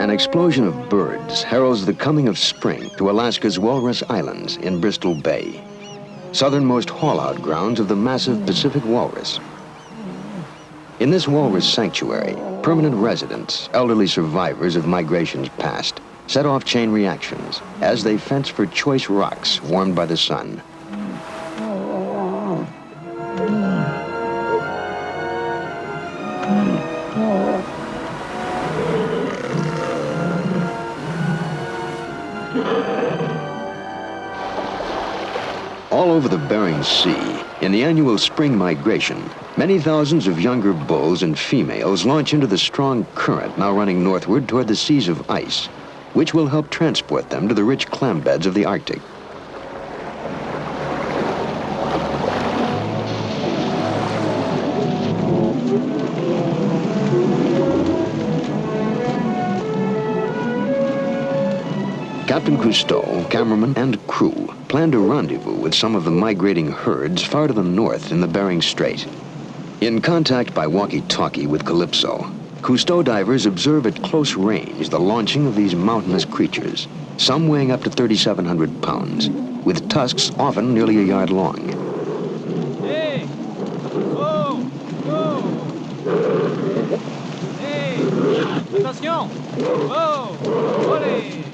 An explosion of birds heralds the coming of spring to Alaska's Walrus Islands in Bristol Bay, southernmost haul-out grounds of the massive Pacific walrus. In this walrus sanctuary, permanent residents, elderly survivors of migrations past, set off chain reactions as they fence for choice rocks warmed by the sun. All over the Bering Sea, in the annual spring migration, many thousands of younger bulls and females launch into the strong current now running northward toward the seas of ice, which will help transport them to the rich clam beds of the Arctic. Captain Cousteau, cameraman, and crew planned a rendezvous with some of the migrating herds far to the north in the Bering Strait. In contact by walkie-talkie with Calypso, Cousteau divers observe at close range the launching of these mountainous creatures, some weighing up to 3,700 pounds, with tusks often nearly a yard long. Hey! Oh! Oh! Hey! Attention! Oh! Olé!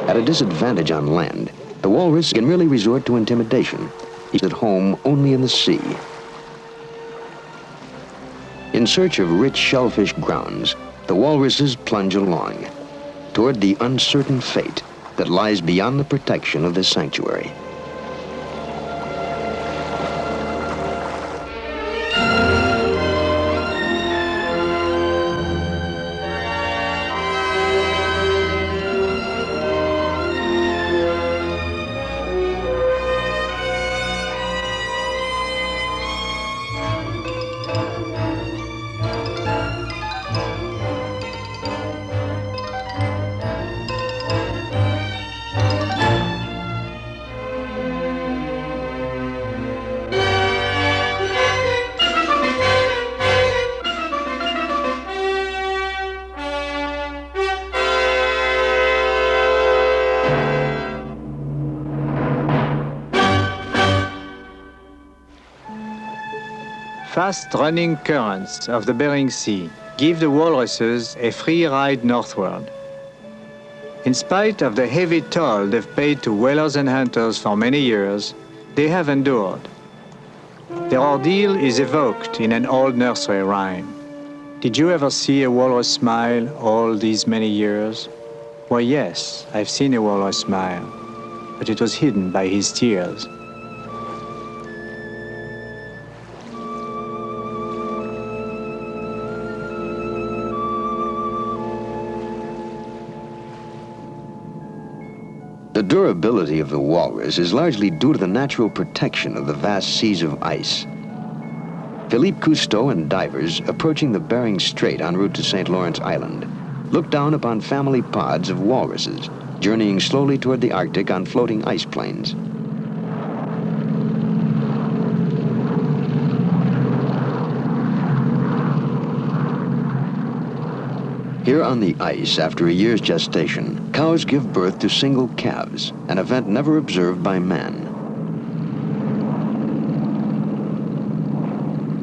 At a disadvantage on land, the walrus can really resort to intimidation. He's at home only in the sea. In search of rich shellfish grounds, the walruses plunge along toward the uncertain fate that lies beyond the protection of this sanctuary. Fast-running currents of the Bering Sea give the walruses a free ride northward. In spite of the heavy toll they've paid to whalers and hunters for many years, they have endured. Their ordeal is evoked in an old nursery rhyme. Did you ever see a walrus smile all these many years? Why, yes, I've seen a walrus smile, but it was hidden by his tears. The durability of the walrus is largely due to the natural protection of the vast seas of ice. Philippe Cousteau and divers approaching the Bering Strait en route to St. Lawrence Island look down upon family pods of walruses journeying slowly toward the Arctic on floating ice plains. Here on the ice, after a year's gestation, cows give birth to single calves, an event never observed by man.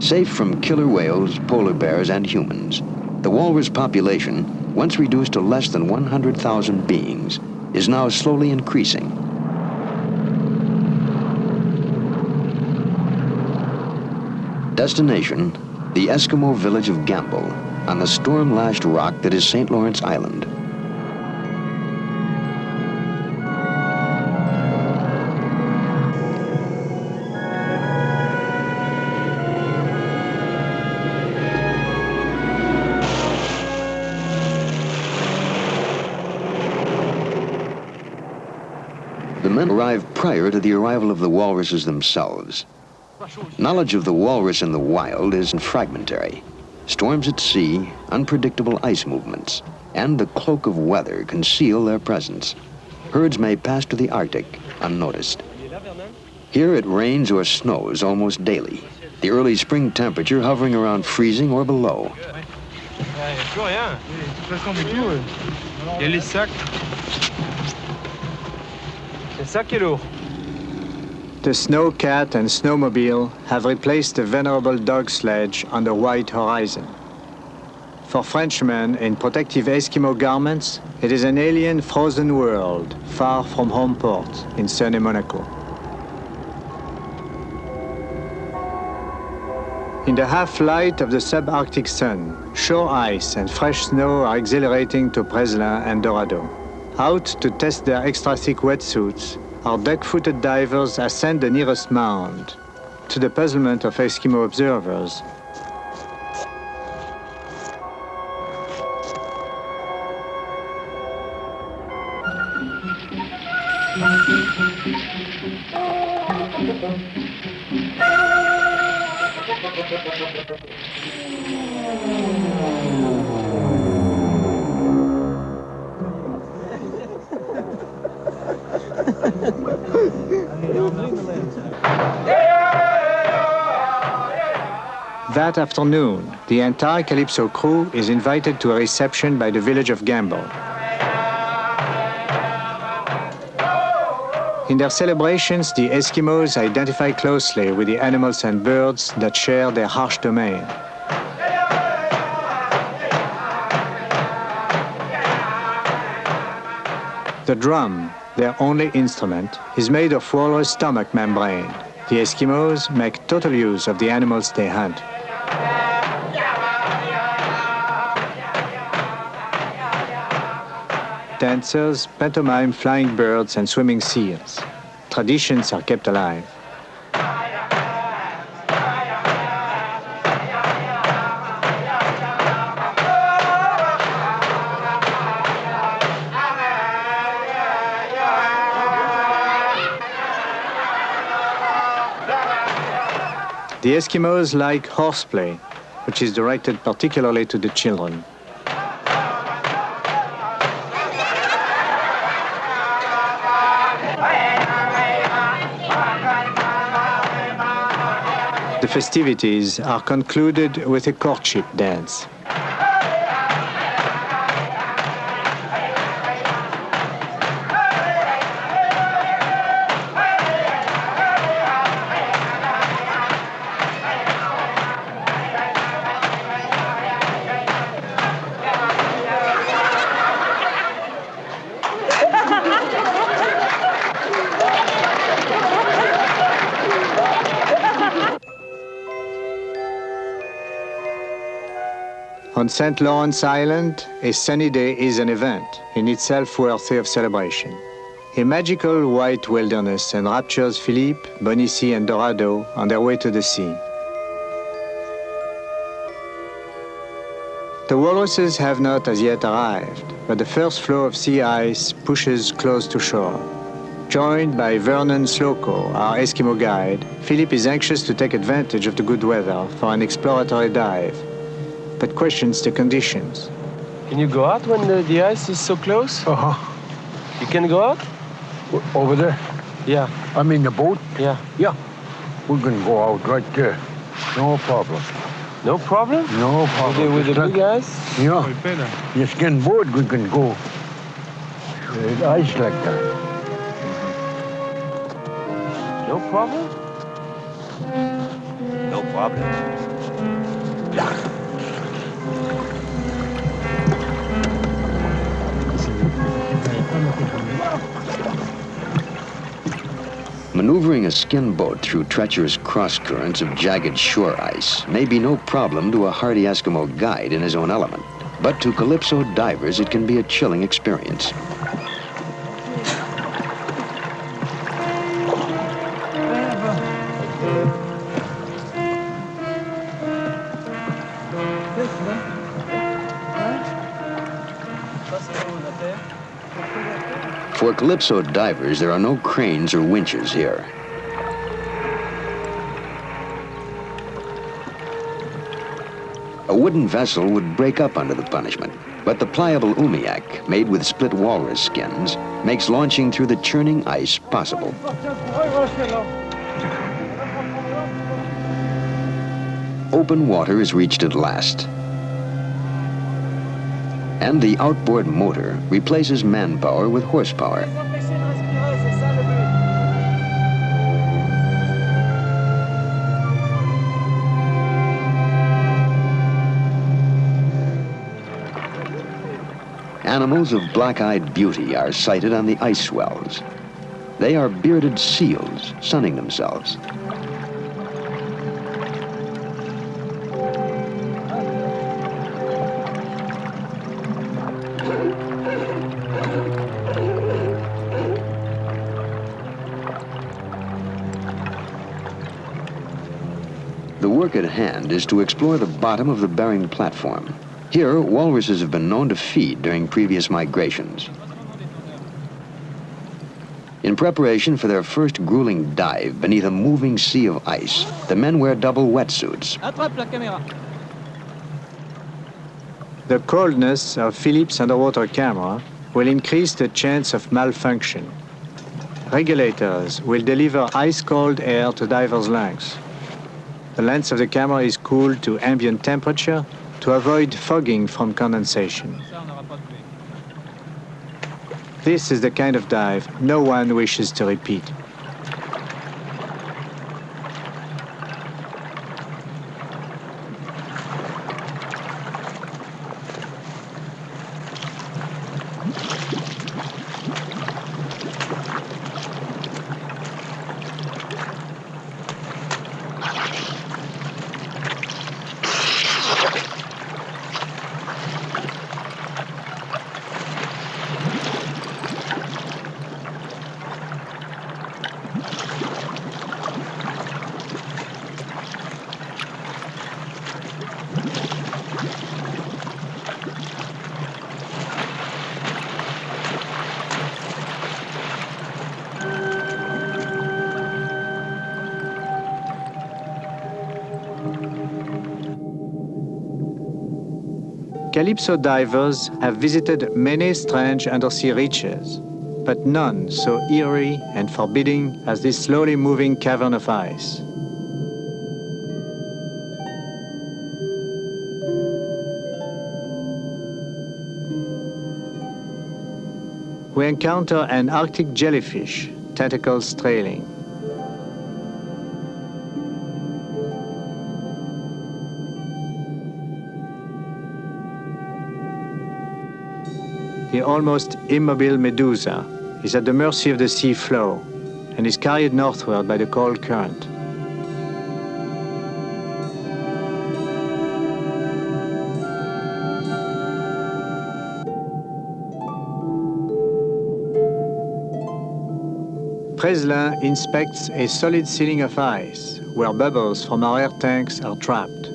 Safe from killer whales, polar bears, and humans, the walrus population, once reduced to less than 100,000 beings, is now slowly increasing. Destination, the Eskimo village of Gamble, on the storm-lashed rock that is St. Lawrence Island. The men arrived prior to the arrival of the walruses themselves. Knowledge of the walrus in the wild is fragmentary. Storms at sea, unpredictable ice movements, and the cloak of weather conceal their presence. Herds may pass to the Arctic unnoticed. Here it rains or snows almost daily, the early spring temperature hovering around freezing or below. Il y a les sacs. Le sac est lourd. The snowcat and snowmobile have replaced the venerable dog sledge on the white horizon. For Frenchmen in protective Eskimo garments, it is an alien frozen world, far from home port in sunny Monaco. In the half-light of the subarctic sun, shore ice and fresh snow are exhilarating to Preslin and Dorado. Out to test their extra-thick wetsuits, our duck-footed divers ascend the nearest mound. To the puzzlement of Eskimo observers, that afternoon, the entire Calypso crew is invited to a reception by the village of Gamble. In their celebrations, the Eskimos identify closely with the animals and birds that share their harsh domain. The drum, their only instrument, is made of walrus stomach membrane. The Eskimos make total use of the animals they hunt. Dancers pantomime flying birds and swimming seals. Traditions are kept alive. The Eskimos like horseplay, which is directed particularly to the children. The festivities are concluded with a courtship dance. On St. Lawrence Island, a sunny day is an event, in itself worthy of celebration. A magical white wilderness enraptures Philippe, Bonici, and Dorado on their way to the sea. The walruses have not as yet arrived, but the first floe of sea ice pushes close to shore. Joined by Vernon Slocum, our Eskimo guide, Philippe is anxious to take advantage of the good weather for an exploratory dive, but questions the conditions. Can you go out when the ice is so close? Uh-huh. You can go out? Over there? Yeah. I mean the boat? Yeah. Yeah. We can go out right there. No problem. No problem? No problem. With the Just big ice? Yeah. You skin board, we can go. Ice like that. No problem? No problem. Maneuvering a skin boat through treacherous cross-currents of jagged shore ice may be no problem to a hardy Eskimo guide in his own element, but to Calypso divers it can be a chilling experience. For Calypso divers, there are no cranes or winches here. A wooden vessel would break up under the punishment, but the pliable umiak, made with split walrus skins, makes launching through the churning ice possible. Open water is reached at last. And the outboard motor replaces manpower with horsepower. Animals of black-eyed beauty are sighted on the ice swells. They are bearded seals sunning themselves. The work at hand is to explore the bottom of the Bering platform. Here, walruses have been known to feed during previous migrations. In preparation for their first grueling dive beneath a moving sea of ice, the men wear double wetsuits. The coldness of Philips' underwater camera will increase the chance of malfunction. Regulators will deliver ice-cold air to divers' lungs. The lens of the camera is cooled to ambient temperature to avoid fogging from condensation. This is the kind of dive no one wishes to repeat. Calypso divers have visited many strange undersea reaches, but none so eerie and forbidding as this slowly moving cavern of ice. We encounter an Arctic jellyfish, tentacles trailing. The almost immobile Medusa is at the mercy of the sea flow and is carried northward by the cold current. Preslin inspects a solid ceiling of ice where bubbles from our air tanks are trapped.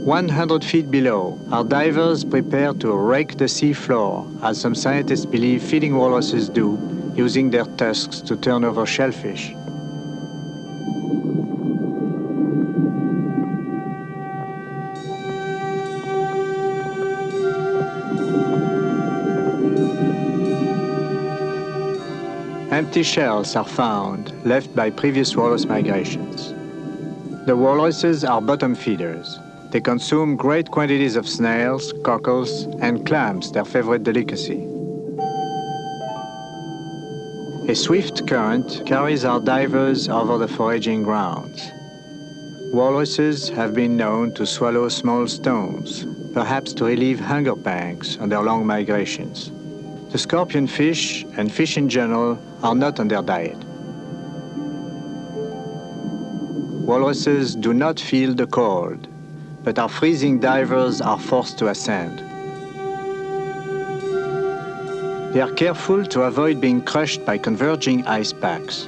"100 feet below, our divers prepare to rake the sea floor, as some scientists believe feeding walruses do, using their tusks to turn over shellfish. Empty shells are found, left by previous walrus migrations. The walruses are bottom feeders. They consume great quantities of snails, cockles, and clams, their favorite delicacy. A swift current carries our divers over the foraging grounds. Walruses have been known to swallow small stones, perhaps to relieve hunger pangs on their long migrations. The scorpion fish and fish in general are not on their diet. Walruses do not feel the cold, but our freezing divers are forced to ascend. They are careful to avoid being crushed by converging ice packs.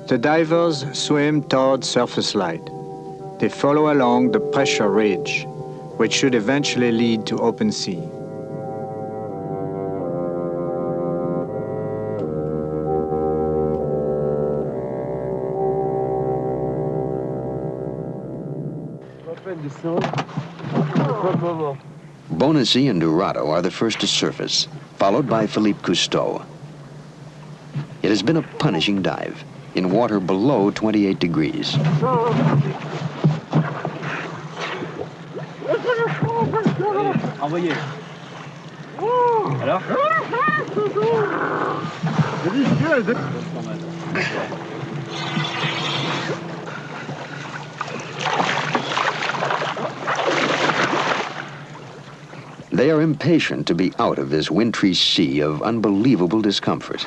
The divers swim toward surface light. They follow along the pressure ridge, which should eventually lead to open sea. Undersea and Dorado are the first to surface. followed by Philippe Cousteau. It has been a punishing dive, in water below 28 degrees. Envoyez. Alors? They are impatient to be out of this wintry sea of unbelievable discomfort.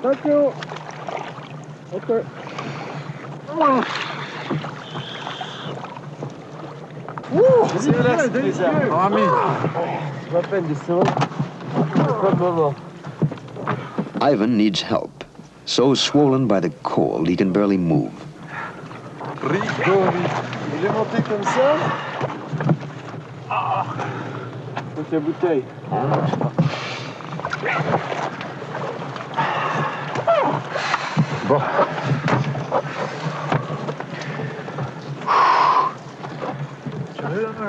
Thank you. Okay. C'est relax, déjà. Ami. C'est pas peine de descendre. C'est pas le moment. Ivan needs help. So swollen by the cold, he can barely move. Rigoli. Il est monté comme ça. Ah. Donc la bouteille. Bon.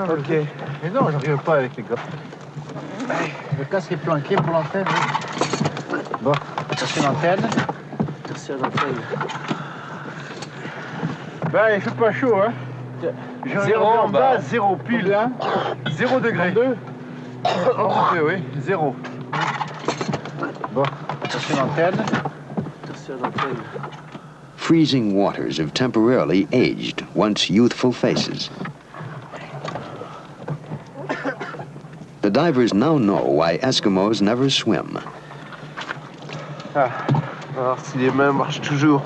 Ok. Mais non, j'arrive pas avec les gars. Le casque est planqué pour l'antenne. Oui. Bon, attention l'antenne. Attention à l'antenne. Ben, il fait pas chaud, hein. Zéro en bas. 0 pile, hein. 0 degré. 2. Oui, 0. Bon, attention l'antenne. Attention à l'antenne. Freezing waters have temporarily aged once youthful faces. The divers now know why Eskimos never swim. Ah, alors si les mains marchent toujours.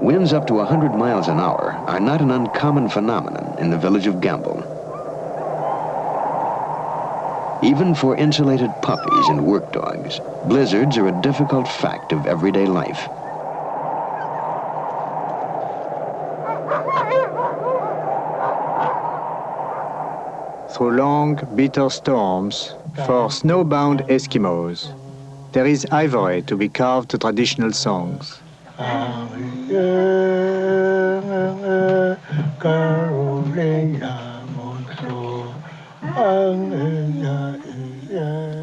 Winds up to 100 miles an hour are not an uncommon phenomenon in the village of Gamble. Even for insulated puppies and work dogs, blizzards are a difficult fact of everyday life. Through long, bitter storms, for snowbound Eskimos, there is ivory to be carved to traditional songs.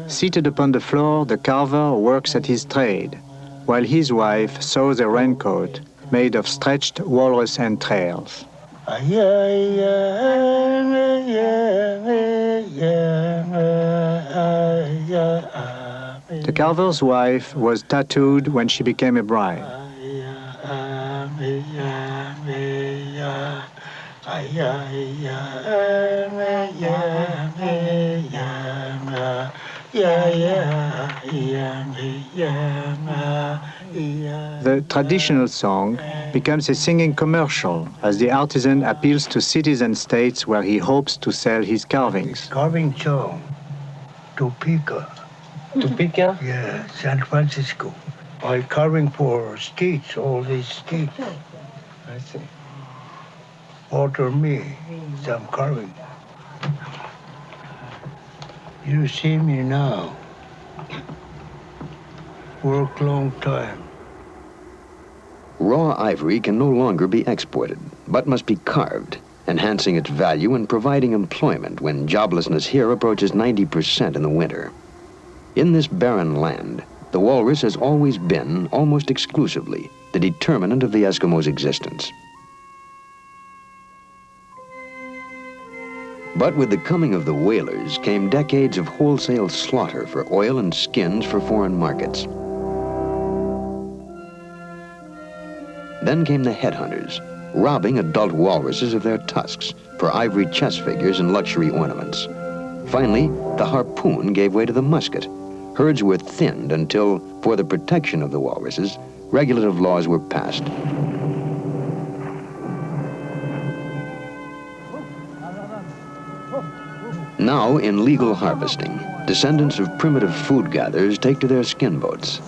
Seated upon the floor, the carver works at his trade, while his wife sews a raincoat made of stretched walrus entrails. The carver's wife was tattooed when she became a bride. The traditional song becomes a singing commercial as the artisan appeals to cities and states where he hopes to sell his carvings. Carving song. Topeka. Topeka? Yeah, San Francisco. I'm carving for states, all these states. I see. Order me some carving. You see me now. Work long time. Raw ivory can no longer be exported, but must be carved, enhancing its value and providing employment when joblessness here approaches 90% in the winter. In this barren land, the walrus has always been, almost exclusively, the determinant of the Eskimos' existence. But with the coming of the whalers came decades of wholesale slaughter for oil and skins for foreign markets. Then came the headhunters, robbing adult walruses of their tusks for ivory chess figures and luxury ornaments. Finally, the harpoon gave way to the musket. Herds were thinned until, for the protection of the walruses, regulative laws were passed. Now, in legal harvesting, descendants of primitive food gatherers take to their skin boats.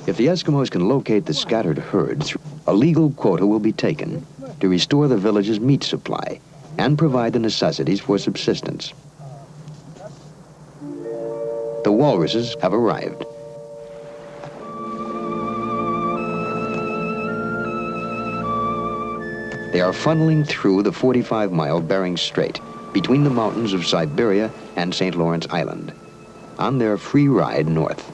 If the Eskimos can locate the scattered herds, a legal quota will be taken to restore the village's meat supply and provide the necessities for subsistence. walruses have arrived. They are funneling through the 45-mile Bering Strait between the mountains of Siberia and St. Lawrence Island on their free ride north.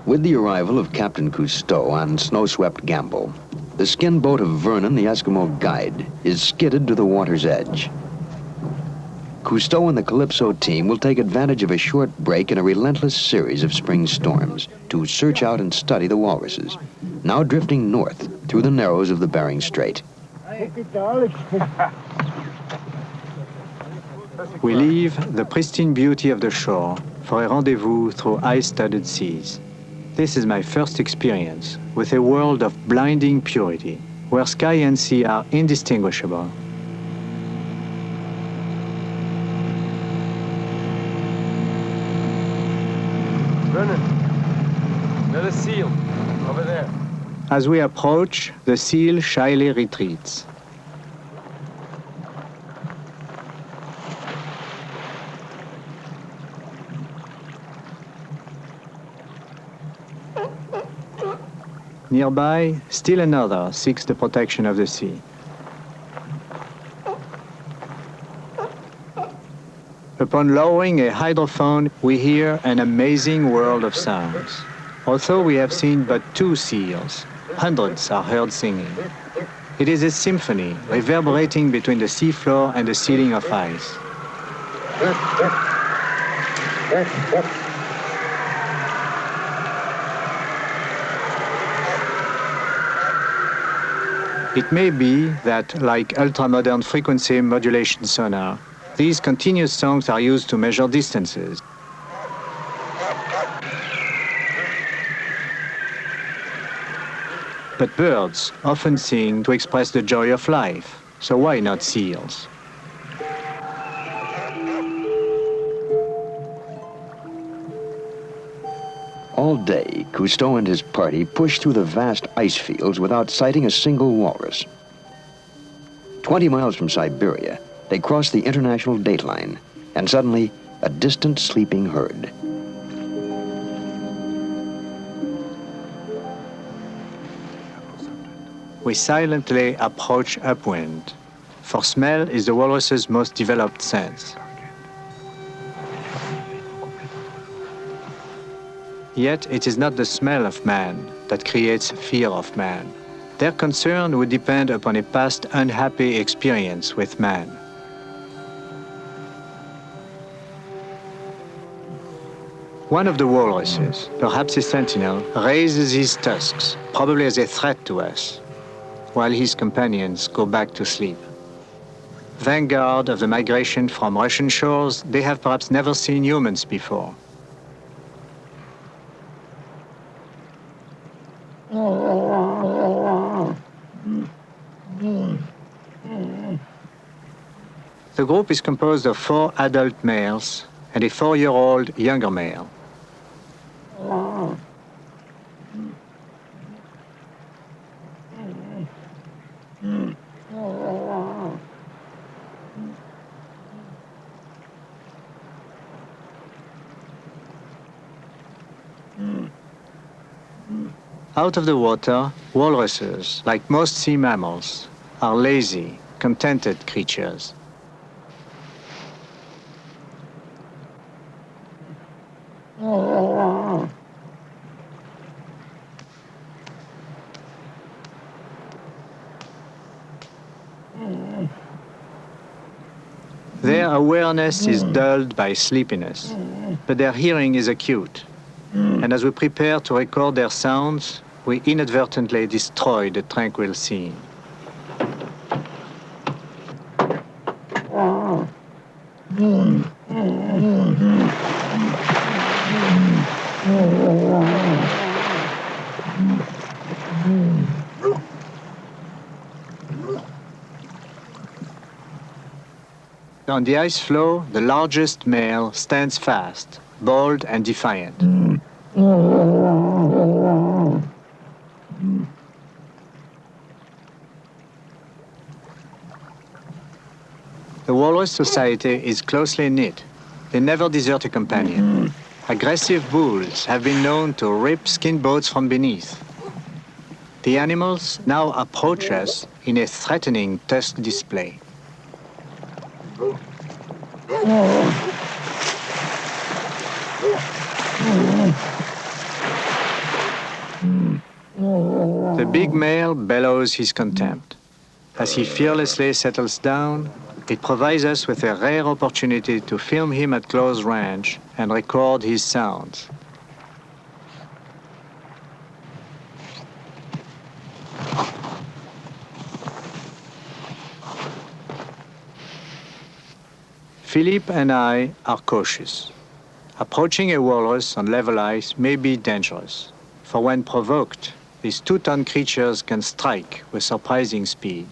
With the arrival of Captain Cousteau on snow-swept Gamble, the skin boat of Vernon, the Eskimo guide, is skidded to the water's edge. Cousteau and the Calypso team will take advantage of a short break in a relentless series of spring storms to search out and study the walruses, now drifting north through the narrows of the Bering Strait. We leave the pristine beauty of the shore for a rendezvous through ice-studded seas. This is my first experience with a world of blinding purity, where sky and sea are indistinguishable. Vernon, another seal, over there. As we approach, the seal shyly retreats. Nearby, still another seeks the protection of the sea. Upon lowering a hydrophone, we hear an amazing world of sounds. Although we have seen but 2 seals, hundreds are heard singing. It is a symphony reverberating between the seafloor and the ceiling of ice. It may be that, like ultra-modern frequency modulation sonar, these continuous songs are used to measure distances. But birds often sing to express the joy of life, so why not seals? All day, Cousteau and his party push through the vast ice fields without sighting a single walrus. 20 miles from Siberia, they cross the international date line, and suddenly, a distant sleeping herd. We silently approach upwind, for smell is the walrus's most developed sense. Yet it is not the smell of man that creates fear of man. Their concern would depend upon a past unhappy experience with man. One of the walruses, perhaps a sentinel, raises his tusks, probably as a threat to us, while his companions go back to sleep. Vanguard of the migration from Russian shores, they have perhaps never seen humans before. The group is composed of 4 adult males and a 4-year-old younger male. Out of the water, walruses, like most sea mammals, are lazy, contented creatures. Their awareness is dulled by sleepiness, but their hearing is acute. And as we prepare to record their sounds, we inadvertently destroy the tranquil scene. On the ice floe, the largest male stands fast, bold and defiant. The walrus society is closely knit. They never desert a companion. Aggressive bulls have been known to rip skin boats from beneath. The animals now approach us in a threatening tusk display. The big male bellows his contempt. As he fearlessly settles down, it provides us with a rare opportunity to film him at close range and record his sounds. Philippe and I are cautious. Approaching a walrus on level ice may be dangerous, for when provoked, these 2-ton creatures can strike with surprising speed.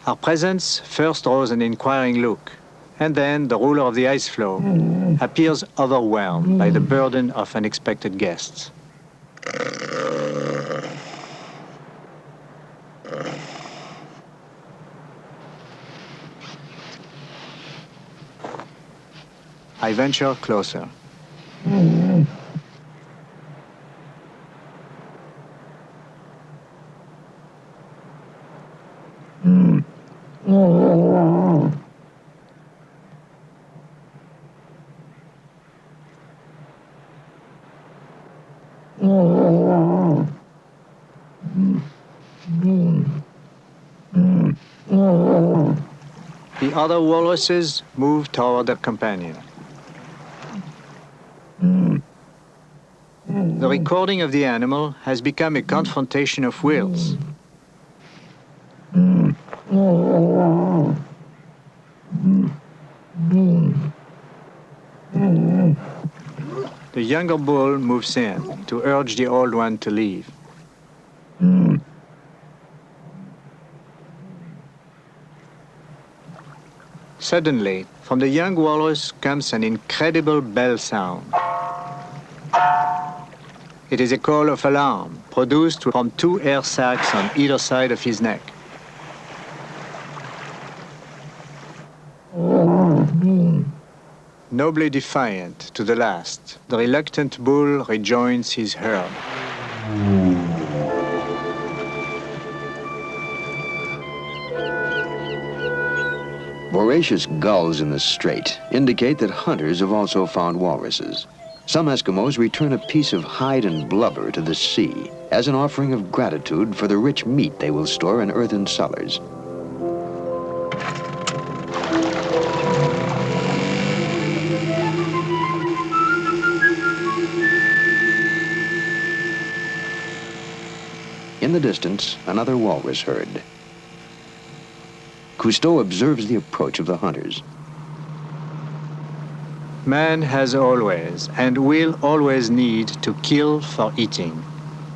Our presence first draws an inquiring look, and then the ruler of the ice floe appears overwhelmed by the burden of unexpected guests. I venture closer. The other walruses move toward their companion. The recording of the animal has become a confrontation of wills. The younger bull moves in to urge the old one to leave. Suddenly, from the young walrus comes an incredible bell sound. It is a call of alarm, produced from 2 air sacs on either side of his neck. Nobly defiant to the last, the reluctant bull rejoins his herd. Voracious gulls in the strait indicate that hunters have also found walruses. Some Eskimos return a piece of hide and blubber to the sea as an offering of gratitude for the rich meat they will store in earthen cellars. In the distance, another walrus herd. Cousteau observes the approach of the hunters. Man has always and will always need to kill for eating.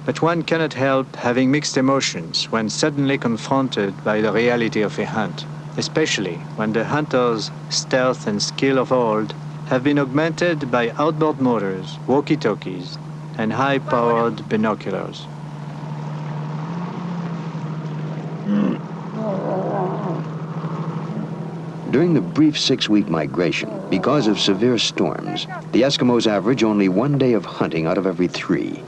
But one cannot help having mixed emotions when suddenly confronted by the reality of a hunt, especially when the hunter's stealth and skill of old have been augmented by outboard motors, walkie-talkies, and high-powered binoculars. During the brief 6-week migration, because of severe storms, the Eskimos average only 1 day of hunting out of every 3.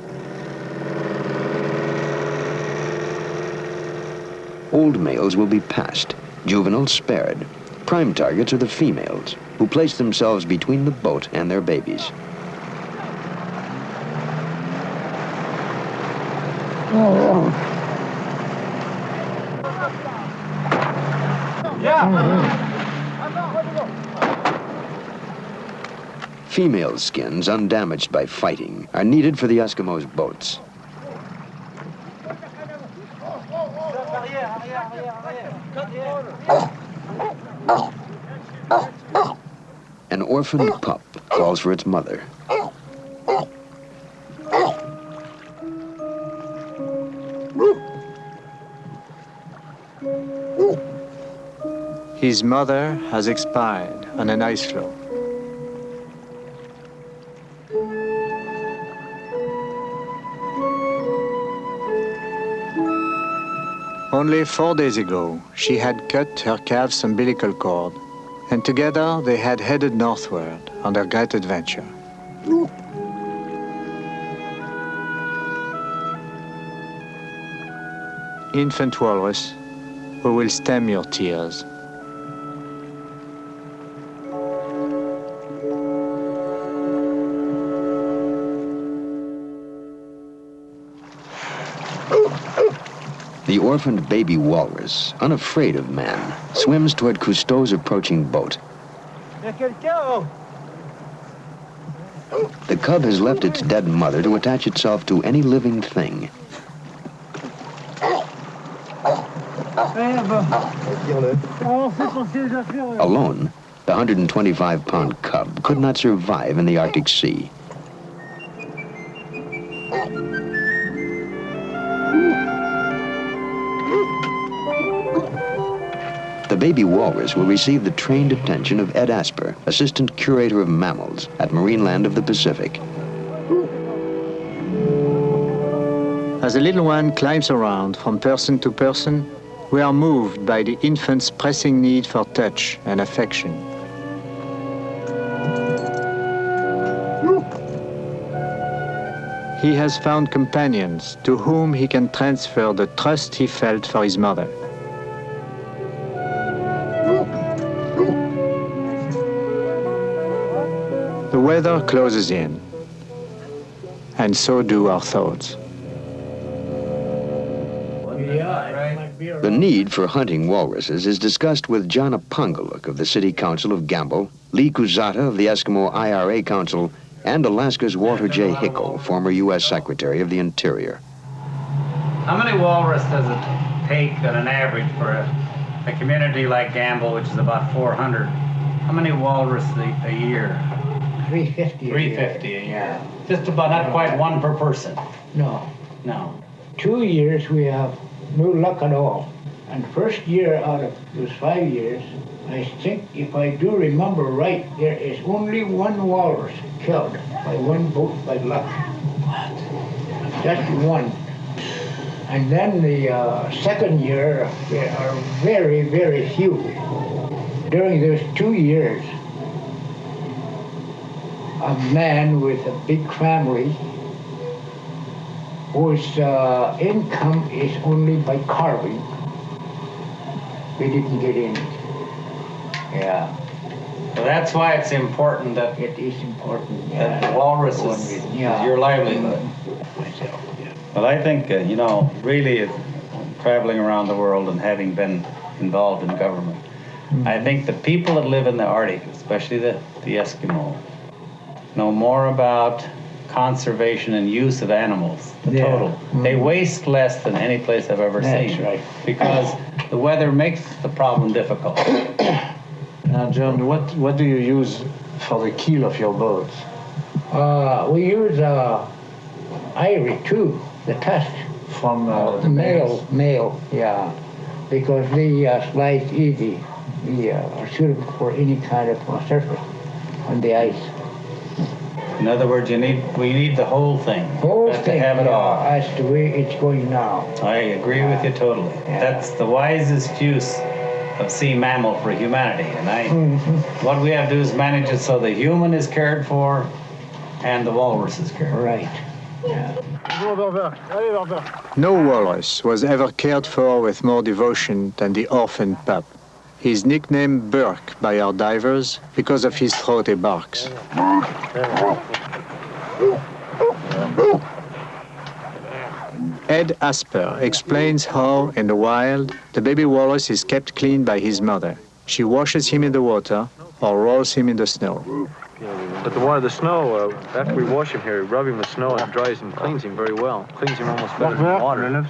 Old males will be passed, juveniles spared. Prime targets are the females, who place themselves between the boat and their babies. Female skins, undamaged by fighting, are needed for the Eskimos' boats. An orphaned pup calls for its mother. His mother has expired on an ice floe. Only 4 days ago, she had cut her calf's umbilical cord, and together they had headed northward on their great adventure. Infant walrus, who will stem your tears. The orphaned baby walrus, unafraid of man, swims toward Cousteau's approaching boat. The cub has left its dead mother to attach itself to any living thing. Alone, the 125-pound cub could not survive in the Arctic Sea. The baby walrus will receive the trained attention of Ed Asper, Assistant Curator of Mammals at Marineland of the Pacific. As the little one climbs around from person to person, we are moved by the infant's pressing need for touch and affection. He has found companions to whom he can transfer the trust he felt for his mother. The weather closes in, and so do our thoughts. The need for hunting walruses is discussed with John Apongaluk of the City Council of Gambell, Lee Kuzata of the Eskimo IRA Council, and Alaska's Walter J. Hickel, former U.S. Secretary of the Interior. How many walrus does it take on an average for a community like Gambell, which is about 400? How many walrus a year? 350 350 a year. Just about not quite one per person. No. No. 2 years we have no luck at all. And first year out of those 5 years, I think if I do remember right, there is only one walrus killed by one boat by luck. What? Just one. And then the second year, there are very, very few. During those 2 years, a man with a big family whose income is only by carving. We didn't get in. Yeah. So that's why it's important that It is important. that the walrus is your livelihood. Myself, yeah. Well, I think, really traveling around the world and having been involved in government, I think the people that live in the Arctic, especially the Eskimo, know more about conservation and use of animals, the total. They waste less than any place I've ever seen. That's right. Because the weather makes the problem difficult. Now, John, what do you use for the keel of your boat? We use ivory too, the tusk. From The male, yeah. Because they slide easy. They are suitable for any kind of surface on the ice. In other words, we need the whole thing. Whole Have thing, to have it all. as the way it's going now. I agree with you totally. Yeah. That's the wisest use of sea mammal for humanity. And what we have to do is manage it so the human is cared for and the walrus is cared for. Right. Yeah. No walrus was ever cared for with more devotion than the orphan pup. He's nicknamed Burke by our divers because of his throaty barks. Ed Asper explains how, in the wild, the baby walrus is kept clean by his mother. She washes him in the water or rolls him in the snow. But the snow, after we wash him here, we rub him with snow and it dries him, cleans him very well. Cleans him almost better than water.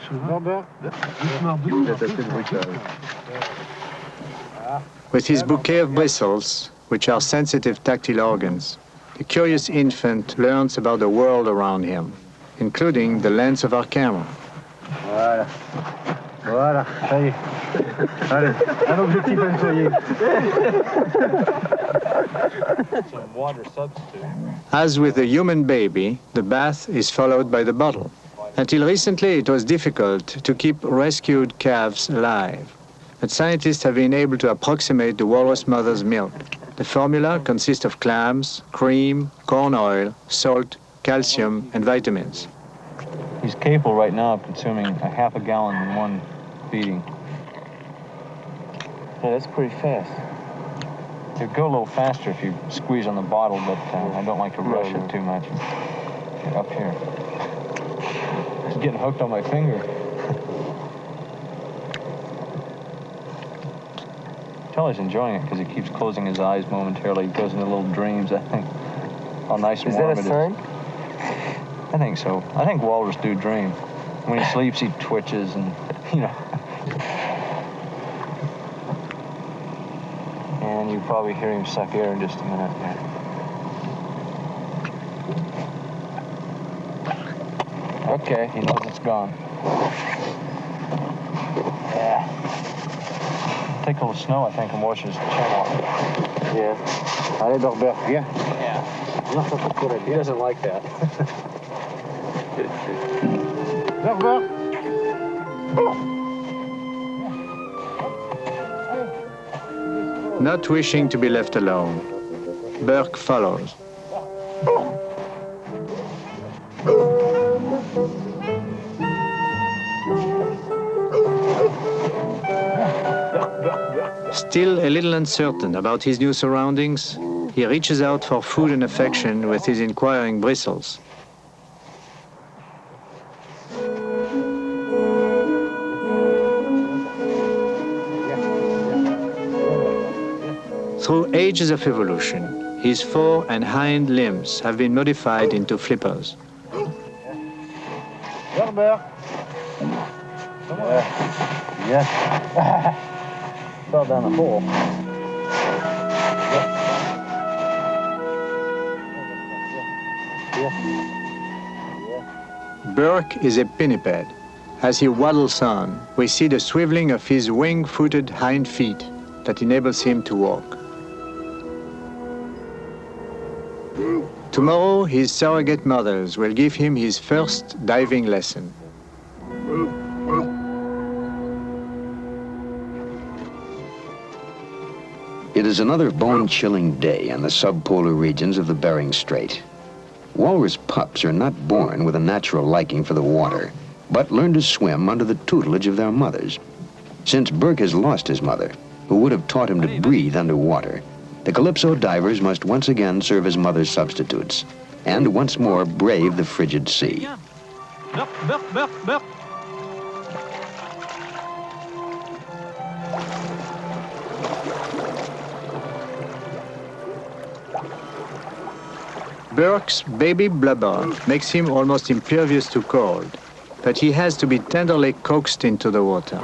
With his bouquet of bristles, which are sensitive tactile organs, the curious infant learns about the world around him, including the lens of our camera. Voilà. Voilà, ça y est. Allez, un objectif à nettoyer. Some water substitute. As with the human baby, the bath is followed by the bottle. Until recently, it was difficult to keep rescued calves alive, but scientists have been able to approximate the walrus mother's milk. The formula consists of clams, cream, corn oil, salt, calcium, and vitamins. He's capable right now of consuming a half a gallon in one feeding. Yeah, that's pretty fast. It'd go a little faster if you squeeze on the bottle, but I don't like to rush it too much. Get up here. It's getting hooked on my finger. Charlie's enjoying it because he keeps closing his eyes momentarily. He goes into little dreams, I think. How nice and warm it is. Is that a sign? I think so. I think walrus do dream. When he sleeps, he twitches and, you know. And you probably hear him suck air in just a minute. Okay, he knows it's gone. Yeah. Take a little snow, I think, and wash his chin off. Yeah. Allez, Norbert, viens. Yeah. He doesn't like that. Norbert. Not wishing to be left alone, Burke follows. Still a little uncertain about his new surroundings, he reaches out for food and affection with his inquiring bristles. Through ages of evolution, his fore and hind limbs have been modified into flippers. Norbert. Yes. Fell down the hole. Burke is a pinniped. As he waddles on, we see the swiveling of his wing-footed hind feet that enables him to walk. Tomorrow, his surrogate mothers will give him his first diving lesson. It is another bone-chilling day in the subpolar regions of the Bering Strait. Walrus pups are not born with a natural liking for the water, but learn to swim under the tutelage of their mothers. Since Burke has lost his mother, who would have taught him to breathe underwater, the Calypso divers must once again serve as mother's substitutes, and once more brave the frigid sea. Burke's baby blubber makes him almost impervious to cold, but he has to be tenderly coaxed into the water.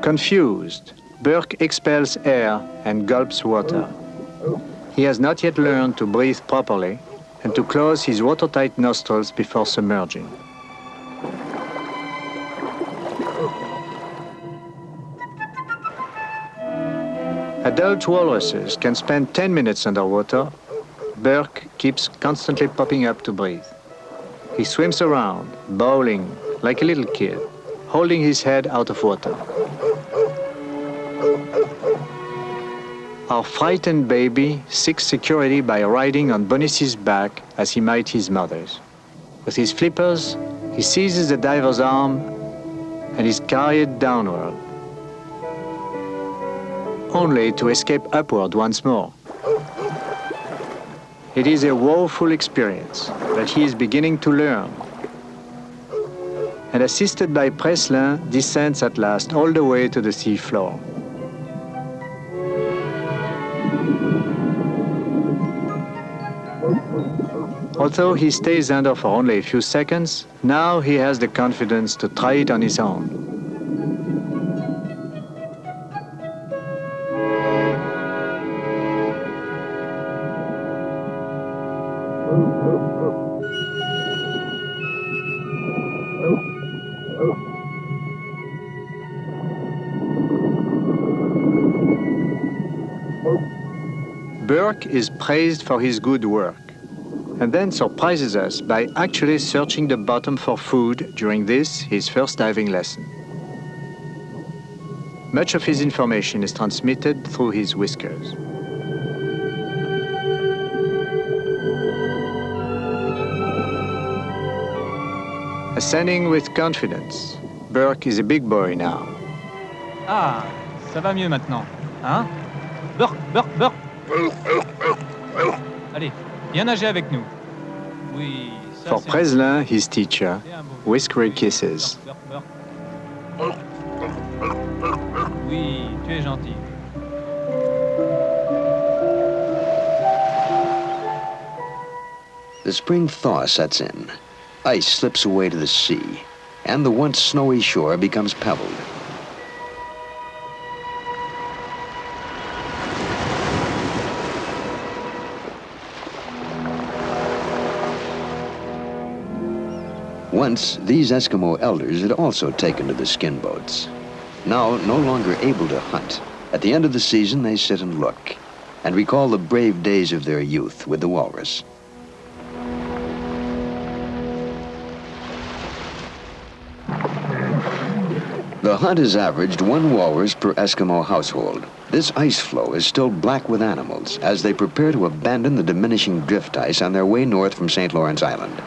Confused, Burke expels air and gulps water. He has not yet learned to breathe properly and to close his watertight nostrils before submerging. Adult walruses can spend 10 minutes underwater. Burke keeps constantly popping up to breathe. He swims around, bowling like a little kid, holding his head out of water. Our frightened baby seeks security by riding on Bonissy's back as he might his mother's. With his flippers, he seizes the diver's arm and is carried downward, only to escape upward once more. It is a woeful experience, but he is beginning to learn. And assisted by Preslin, descends at last all the way to the sea floor. Although he stays under for only a few seconds, now he has the confidence to try it on his own. Burke is praised for his good work, and then surprises us by actually searching the bottom for food during this, his first diving lesson. Much of his information is transmitted through his whiskers. Ascending with confidence, Burke is a big boy now. Ah, ça va mieux maintenant, hein? Burke, Burke, Burke! Allez, viens nager avec nous. Oui, ça For Preslin, his teacher, whiskery kisses. Burke, Burke. Oui, tu es gentil. The spring thaw sets in. Ice slips away to the sea, and the once snowy shore becomes pebbled. Once, these Eskimo elders had also taken to the skin boats. Now, no longer able to hunt, at the end of the season they sit and look, and recall the brave days of their youth with the walrus. The hunt has averaged 1 walrus per Eskimo household. This ice floe is still black with animals as they prepare to abandon the diminishing drift ice on their way north from St. Lawrence Island.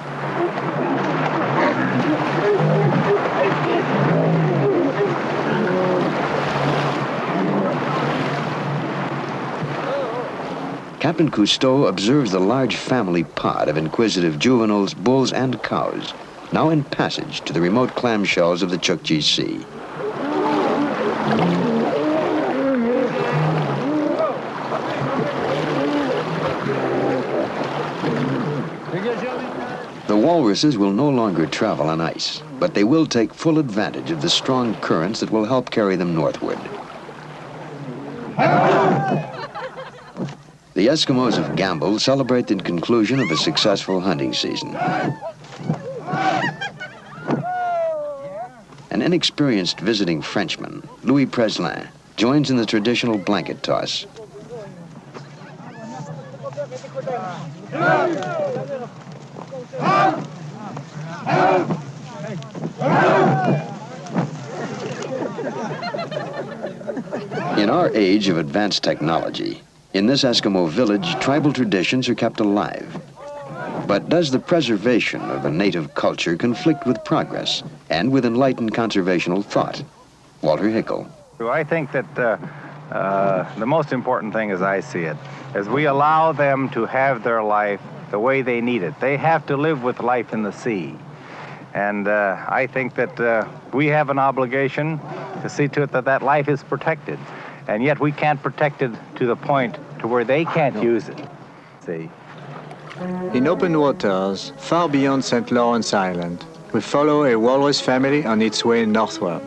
Captain Cousteau observes the large family pod of inquisitive juveniles, bulls, and cows, now in passage to the remote clamshells of the Chukchi Sea. The walruses will no longer travel on ice, but they will take full advantage of the strong currents that will help carry them northward. The Eskimos of Gamble celebrate the conclusion of a successful hunting season. An inexperienced visiting Frenchman, Louis Preslin, joins in the traditional blanket toss. In our age of advanced technology, in this Eskimo village, tribal traditions are kept alive. But does the preservation of a native culture conflict with progress and with enlightened conservational thought? Walter Hickel. I think that the most important thing, as I see it, is we allow them to have their life the way they need it. They have to live with life in the sea. And I think that we have an obligation to see to it that that life is protected. And yet we can't protect it to the point to where they can't use it. See? In open waters, far beyond St. Lawrence Island, we follow a walrus family on its way northward.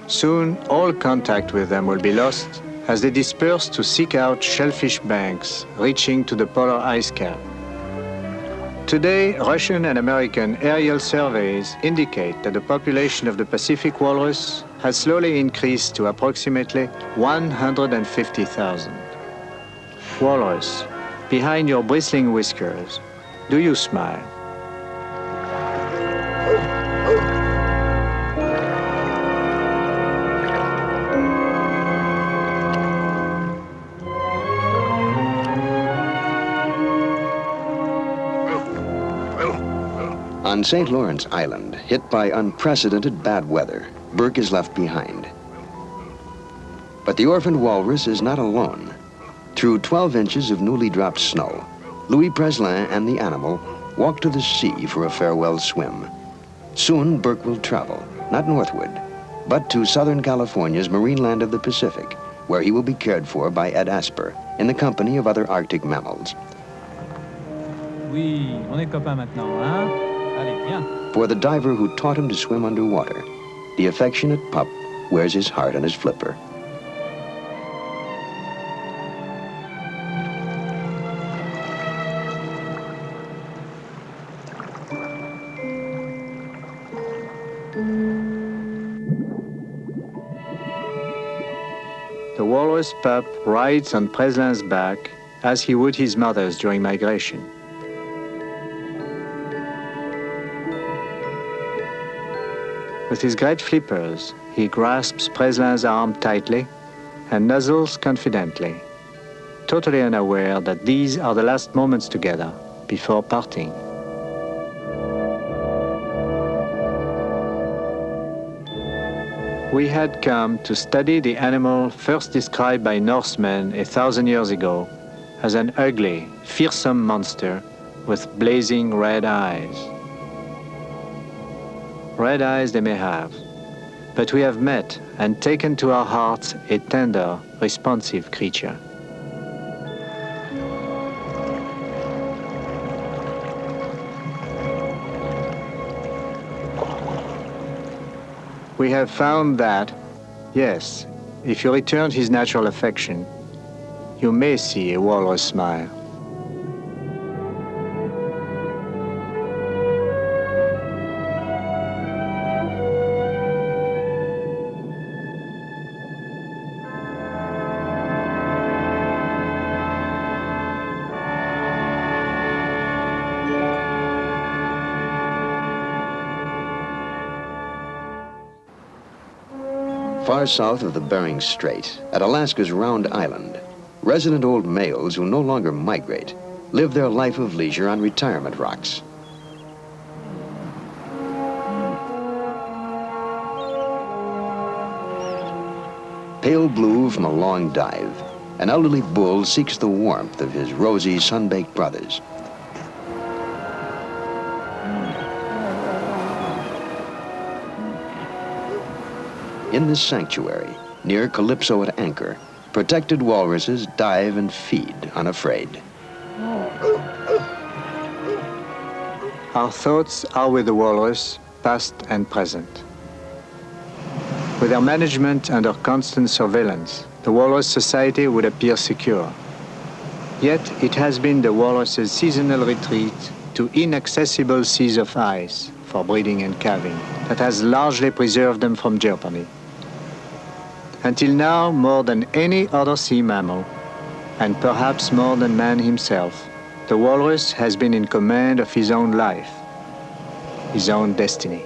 Soon, all contact with them will be lost as they disperse to seek out shellfish banks reaching to the polar ice cap. Today, Russian and American aerial surveys indicate that the population of the Pacific walrus has slowly increased to approximately 150,000. Walrus, behind your bristling whiskers, do you smile? On St. Lawrence Island, hit by unprecedented bad weather, Burke is left behind. But the orphaned walrus is not alone. Through 12 inches of newly dropped snow, Louis Preslin and the animal walk to the sea for a farewell swim. Soon, Burke will travel, not northward, but to Southern California's marine land of the Pacific, where he will be cared for by Ed Asper, in the company of other Arctic mammals. Oui, on est copains maintenant, hein? Allez, viens. For the diver who taught him to swim underwater, the affectionate pup wears his heart on his flipper. The walrus pup rides on Preslin's back as he would his mother's during migration. With his great flippers, he grasps Preslin's arm tightly and nuzzles confidently, totally unaware that these are the last moments together before parting. We had come to study the animal first described by Norsemen 1,000 years ago as an ugly, fearsome monster with blazing red eyes. Red eyes they may have, but we have met and taken to our hearts a tender, responsive creature. We have found that, yes, if you return his natural affection, you may see a walrus smile. Far south of the Bering Strait, at Alaska's Round Island, resident old males who no longer migrate live their life of leisure on retirement rocks. Pale blue from a long dive, an elderly bull seeks the warmth of his rosy, sun-baked brothers. In this sanctuary, near Calypso at anchor, protected walruses dive and feed unafraid. Our thoughts are with the walrus, past and present. With their management under constant surveillance, the Walrus Society would appear secure. Yet it has been the walrus's seasonal retreat to inaccessible seas of ice for breeding and calving that has largely preserved them from jeopardy. Until now, more than any other sea mammal, and perhaps more than man himself, the walrus has been in command of his own life, his own destiny.